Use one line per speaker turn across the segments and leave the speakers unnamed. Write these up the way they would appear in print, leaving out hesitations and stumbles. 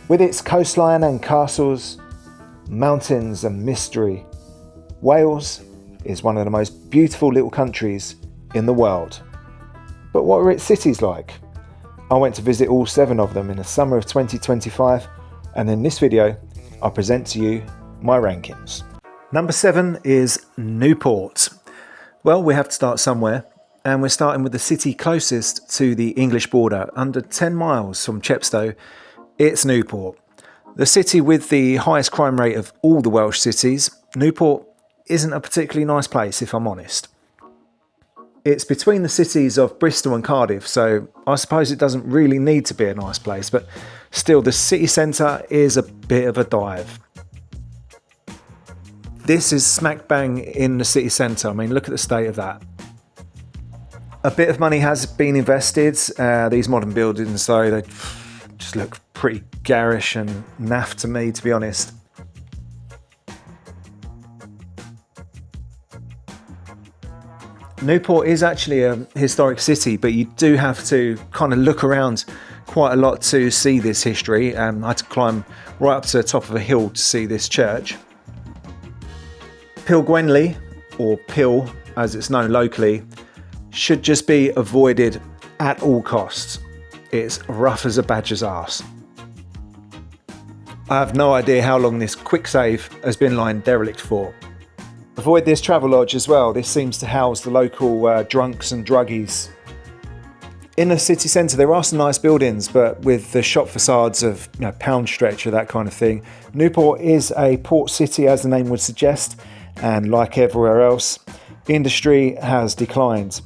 With its coastline and castles, mountains and mystery, Wales is one of the most beautiful little countries in the world. But what are its cities like? I went to visit all 7 of them in the summer of 2025, and in this video I present to you my rankings. Number 7 is Newport. Well, we have to start somewhere, and we're starting with the city closest to the English border, under 10 miles from Chepstow. It's Newport. The city with the highest crime rate of all the Welsh cities. Newport isn't a particularly nice place, if I'm honest. It's between the cities of Bristol and Cardiff, so I suppose it doesn't really need to be a nice place, but still the city centre is a bit of a dive. This is smack bang in the city centre. I mean, look at the state of that. A bit of money has been invested. These modern buildings, though, they just look pretty garish and naff to me, to be honest. Newport is actually a historic city, but you do have to kind of look around quite a lot to see this history. I had to climb right up to the top of a hill to see this church. Pilgwenley, or Pill as it's known locally, should just be avoided at all costs. It's rough as a badger's arse. I have no idea how long this quick save has been lying derelict for. Avoid this travel lodge as well. This seems to house the local drunks and druggies. In the city centre there are some nice buildings, but with the shop facades of pound stretcher, that kind of thing. Newport is a port city, as the name would suggest, and like everywhere else, industry has declined.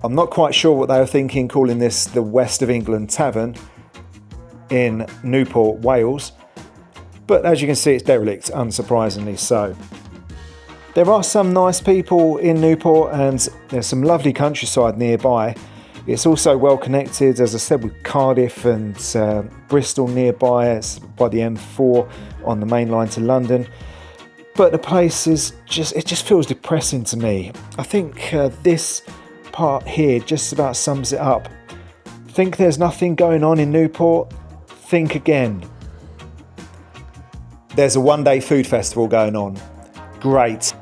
I'm not quite sure what they were thinking calling this the West of England Tavern in Newport, Wales. But as you can see, it's derelict, unsurprisingly so. There are some nice people in Newport, and there's some lovely countryside nearby. It's also well connected, as I said, with Cardiff and Bristol nearby. It's by the M4 on the main line to London. But the place is just feels depressing to me. I think this part here just about sums it up. Think there's nothing going on in Newport? Think again. There's a one-day food festival going on. Great.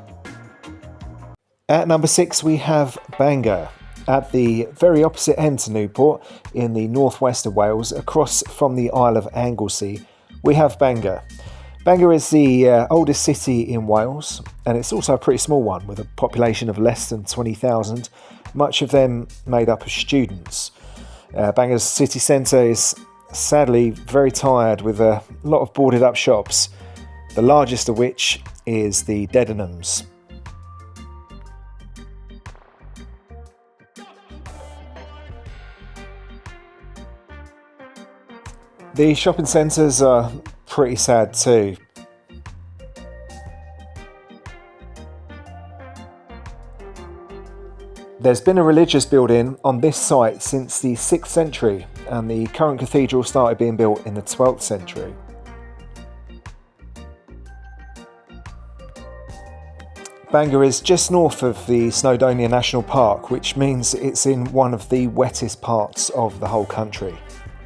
At number 6 we have Bangor. At the very opposite end to Newport, in the northwest of Wales, across from the Isle of Anglesey, we have Bangor. Bangor is the oldest city in Wales, and it's also a pretty small one with a population of less than 20,000, much of them made up of students. Bangor's city centre is sadly very tired, with a lot of boarded up shops, the largest of which is the Debenhams. The shopping centres are pretty sad too. There's been a religious building on this site since the 6th century, and the current cathedral started being built in the 12th century. Bangor is just north of the Snowdonia National Park, which means it's in one of the wettest parts of the whole country.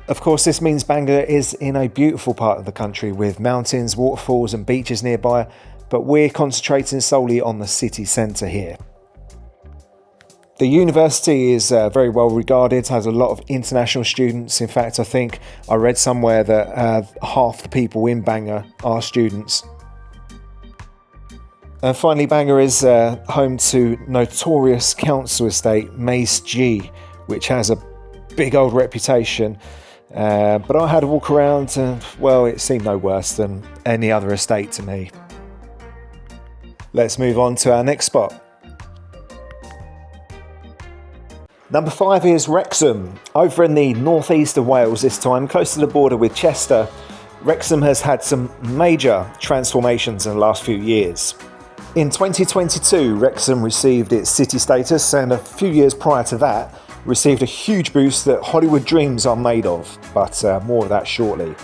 Of course, this means Bangor is in a beautiful part of the country with mountains, waterfalls and beaches nearby, but we're concentrating solely on the city centre here. The university is very well regarded, has a lot of international students. In fact, I think I read somewhere that half the people in Bangor are students. And finally, Bangor is home to notorious council estate Mace G, which has a big old reputation. But I had a walk around and, well, it seemed no worse than any other estate to me. Let's move on to our next spot. Number 5 is Wrexham. Over in the northeast of Wales this time, close to the border with Chester, Wrexham has had some major transformations in the last few years. In 2022, Wrexham received its city status, and a few years prior to that, received a huge boost that Hollywood dreams are made of, but more of that shortly.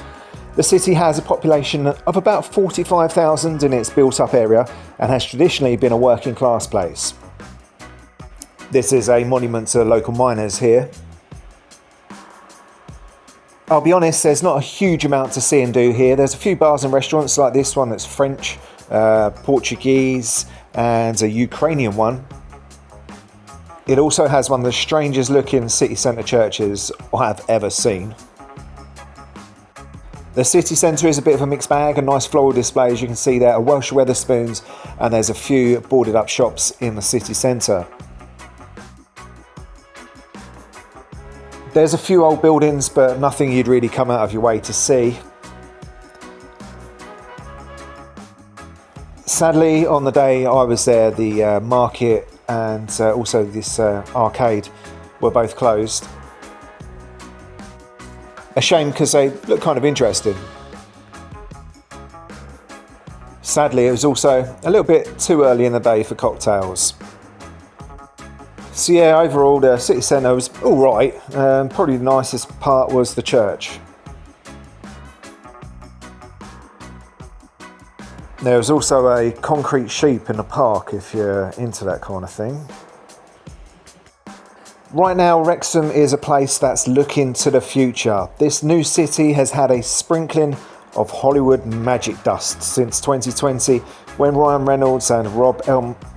The city has a population of about 45,000 in its built-up area and has traditionally been a working class place. This is a monument to local miners here. I'll be honest, there's not a huge amount to see and do here. There's a few bars and restaurants like this one that's French, Portuguese and a Ukrainian one. It also has one of the strangest looking city centre churches I've ever seen. The city centre is a bit of a mixed bag, a nice floral display as you can see there, a Welsh Wetherspoons, and there's a few boarded up shops in the city centre. There's a few old buildings, but nothing you'd really come out of your way to see. Sadly, on the day I was there, the market and also this arcade were both closed. A shame because they look kind of interesting. Sadly, it was also a little bit too early in the day for cocktails. So yeah, overall the city centre was alright. Probably the nicest part was the church. There was also a concrete sheep in the park if you're into that kind of thing. Right now, Wrexham is a place that's looking to the future. This new city has had a sprinkling of Hollywood magic dust since 2020 when Ryan Reynolds and Rob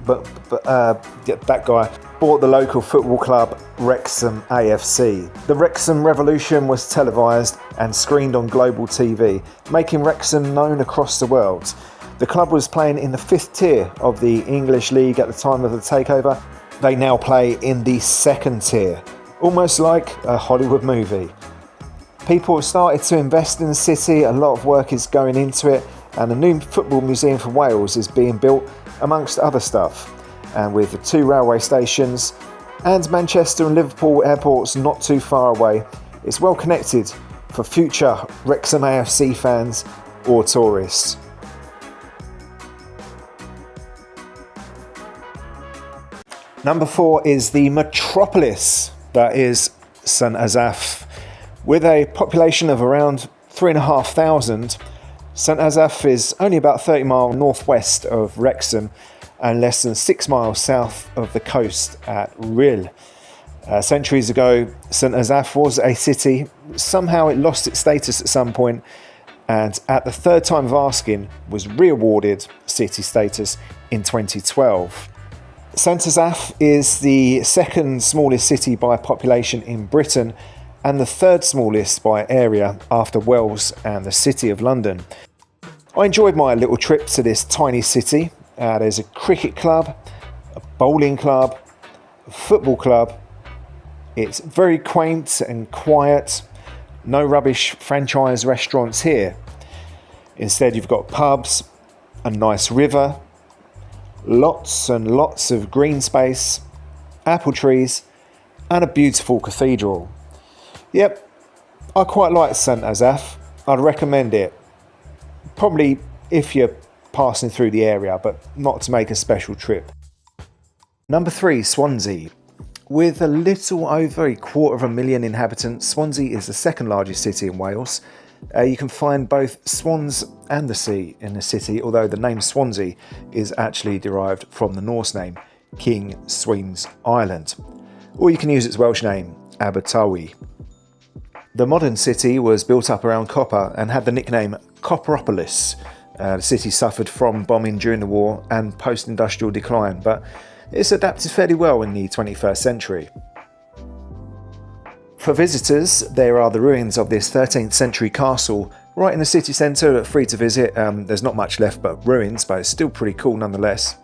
that guy bought the local football club Wrexham AFC. The Wrexham Revolution was televised and screened on global TV, making Wrexham known across the world. The club was playing in the 5th tier of the English League at the time of the takeover. They now play in the 2nd tier, almost like a Hollywood movie. People have started to invest in the city, a lot of work is going into it, and a new football museum for Wales is being built amongst other stuff. And with the 2 railway stations and Manchester and Liverpool airports not too far away, it's well connected for future Wrexham AFC fans or tourists. Number 4 is the metropolis, that is St Asaph. With a population of around 3,500, St Asaph is only about 30 miles northwest of Wrexham and less than 6 miles south of the coast at Rhyl. Centuries ago, St Asaph was a city. Somehow it lost its status at some point, and at the 3rd time of asking was re-awarded city status in 2012. St Asaph is the 2nd smallest city by population in Britain and the 3rd smallest by area after Wales and the City of London. I enjoyed my little trip to this tiny city. There's a cricket club, a bowling club, a football club. It's very quaint and quiet. No rubbish franchise restaurants here. Instead, you've got pubs, a nice river, lots and lots of green space, apple trees, and a beautiful cathedral. Yep, I quite like St Asaph. I'd recommend it. Probably if you're passing through the area, but not to make a special trip. Number 3, Swansea. With a little over 250,000 inhabitants, Swansea is the 2nd largest city in Wales. You can find both swans and the sea in the city, although the name Swansea is actually derived from the Norse name King Sween's Island. Or you can use its Welsh name, Abertawe. The modern city was built up around copper and had the nickname Copperopolis. The city suffered from bombing during the war and post-industrial decline, but it's adapted fairly well in the 21st century. For visitors, there are the ruins of this 13th century castle right in the city centre, free to visit. There's not much left but ruins, but it's still pretty cool nonetheless.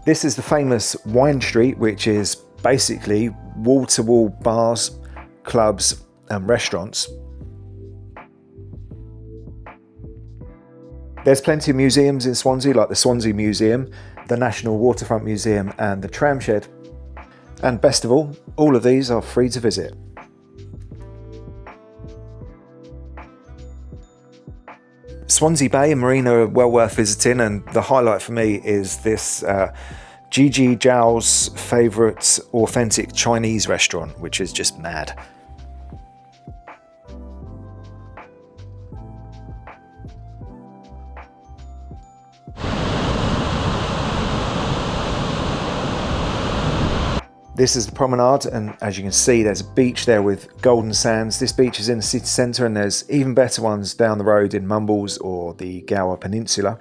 This is the famous Wine Street, which is basically wall-to-wall bars, clubs and restaurants. There's plenty of museums in Swansea, like the Swansea Museum, the National Waterfront Museum and the Tramshed. And best of all of these are free to visit. Swansea Bay and Marina are well worth visiting, and the highlight for me is this Gigi Zhao's favourite authentic Chinese restaurant, which is just mad. This is the promenade, and as you can see there's a beach there with golden sands. This beach is in the city centre, and there's even better ones down the road in Mumbles or the Gower Peninsula.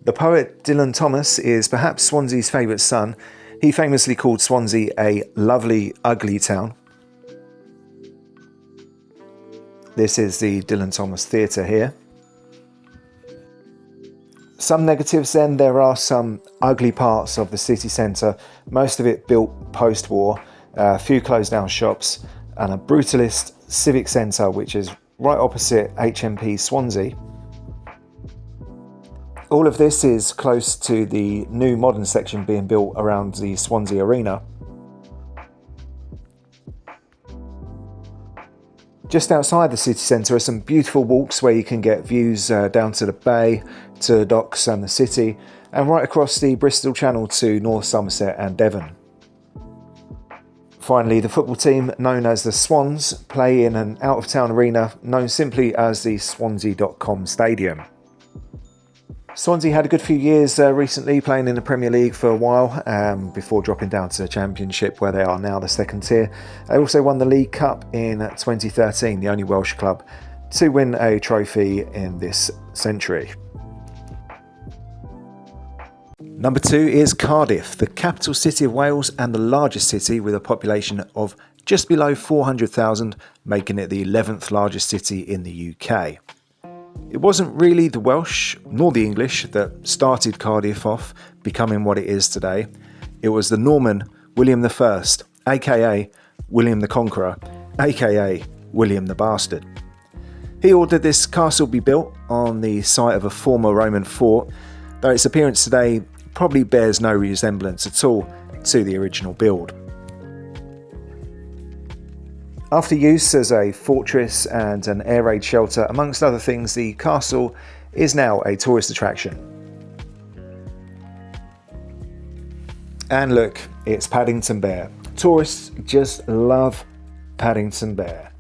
The poet Dylan Thomas is perhaps Swansea's favourite son. He famously called Swansea a lovely, ugly town. This is the Dylan Thomas Theatre here. Some negatives then, there are some ugly parts of the city centre, most of it built post-war, a few closed down shops and a brutalist civic centre which is right opposite HMP Swansea. All of this is close to the new modern section being built around the Swansea Arena. Just outside the city centre are some beautiful walks where you can get views down to the bay, to the docks and the city, and right across the Bristol Channel to North Somerset and Devon. Finally, the football team known as the Swans play in an out-of-town arena known simply as the Swansea.com Stadium. Swansea had a good few years recently, playing in the Premier League for a while before dropping down to the Championship, where they are now the second tier. They also won the League Cup in 2013, the only Welsh club to win a trophy in this century. Number 2 is Cardiff, the capital city of Wales and the largest city with a population of just below 400,000, making it the 11th largest city in the UK. It wasn't really the Welsh nor the English that started Cardiff off becoming what it is today. It was the Norman William I, aka William the Conqueror, aka William the Bastard. He ordered this castle be built on the site of a former Roman fort, though its appearance today probably bears no resemblance at all to the original build. After use as a fortress and an air raid shelter, amongst other things, the castle is now a tourist attraction. And look, it's Paddington Bear. Tourists just love Paddington Bear.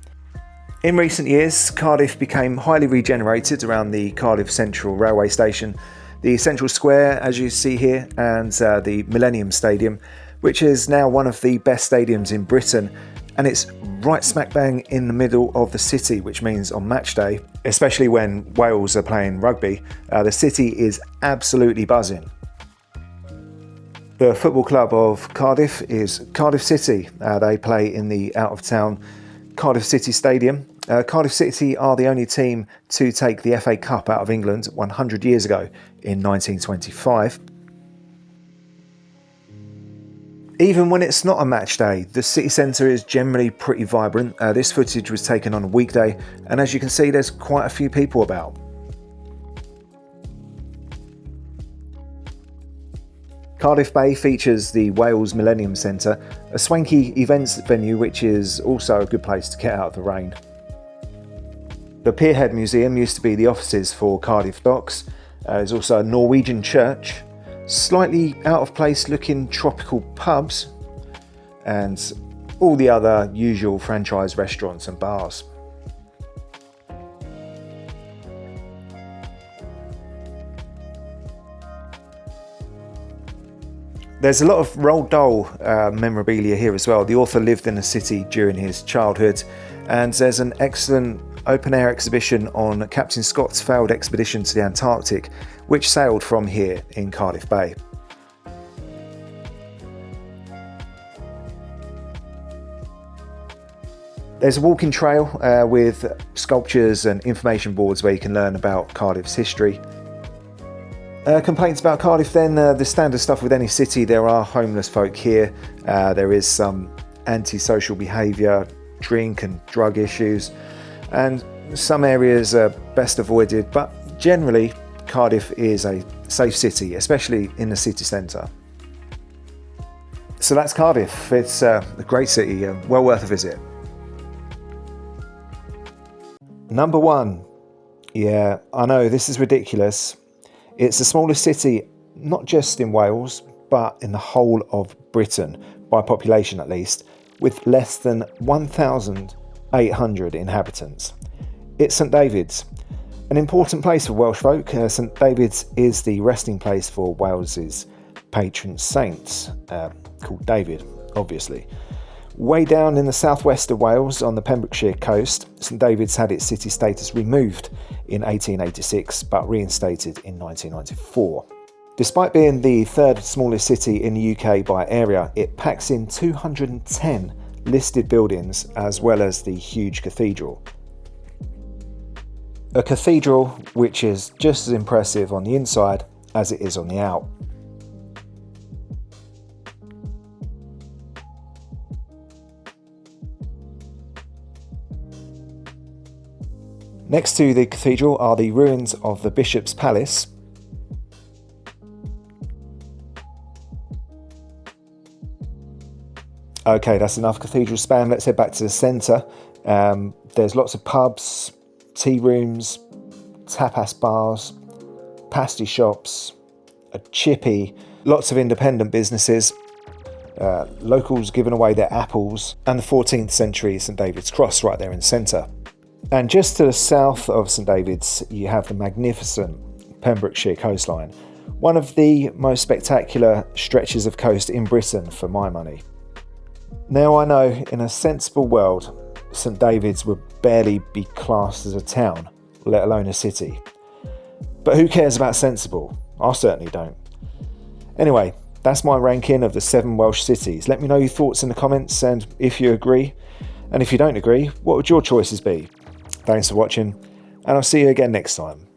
In recent years, Cardiff became highly regenerated around the Cardiff Central Railway Station, the Central Square, as you see here, and the Millennium Stadium, which is now one of the best stadiums in Britain. And it's right smack bang in the middle of the city, which means on match day, especially when Wales are playing rugby, the city is absolutely buzzing. The football club of Cardiff is Cardiff City. They play in the out-of-town Cardiff City Stadium. Cardiff City are the only team to take the FA Cup out of England 100 years ago in 1925. Even when it's not a match day, the city centre is generally pretty vibrant. This footage was taken on a weekday, and as you can see, there's quite a few people about. Cardiff Bay features the Wales Millennium Centre, a swanky events venue which is also a good place to get out of the rain. The Pierhead Museum used to be the offices for Cardiff Docks. There's also a Norwegian church, slightly out of place looking tropical pubs, and all the other usual franchise restaurants and bars. There's a lot of Roald Dahl memorabilia here as well. The author lived in the city during his childhood, and there's an excellent open-air exhibition on Captain Scott's failed expedition to the Antarctic, which sailed from here in Cardiff Bay. There's a walking trail with sculptures and information boards where you can learn about Cardiff's history. Complaints about Cardiff then, the standard stuff with any city. There are homeless folk here, there is some antisocial behaviour, drink and drug issues, and some areas are best avoided, but generally Cardiff is a safe city, especially in the city centre. So that's Cardiff. It's a great city, well worth a visit. Number 1. Yeah, I know this is ridiculous. It's the smallest city, not just in Wales, but in the whole of Britain, by population at least, with less than 1,800 inhabitants. It's St Davids, an important place for Welsh folk. St Davids is the resting place for Wales's patron saints, called David, obviously. Way down in the southwest of Wales on the Pembrokeshire coast, St David's had its city status removed in 1886 but reinstated in 1994. Despite being the third smallest city in the UK by area, it packs in 210 listed buildings as well as the huge cathedral. A cathedral which is just as impressive on the inside as it is on the out. Next to the cathedral are the ruins of the Bishop's Palace. Okay, that's enough cathedral spam. Let's head back to the centre. There's lots of pubs, tea rooms, tapas bars, pasty shops, a chippy, lots of independent businesses, locals giving away their apples, and the 14th century St David's Cross right there in the centre. And just to the south of St David's, you have the magnificent Pembrokeshire coastline, one of the most spectacular stretches of coast in Britain for my money. Now I know in a sensible world, St David's would barely be classed as a town, let alone a city. But who cares about sensible? I certainly don't. Anyway, that's my ranking of the 7 Welsh cities. Let me know your thoughts in the comments and if you agree. And if you don't agree, what would your choices be? Thanks for watching, and I'll see you again next time.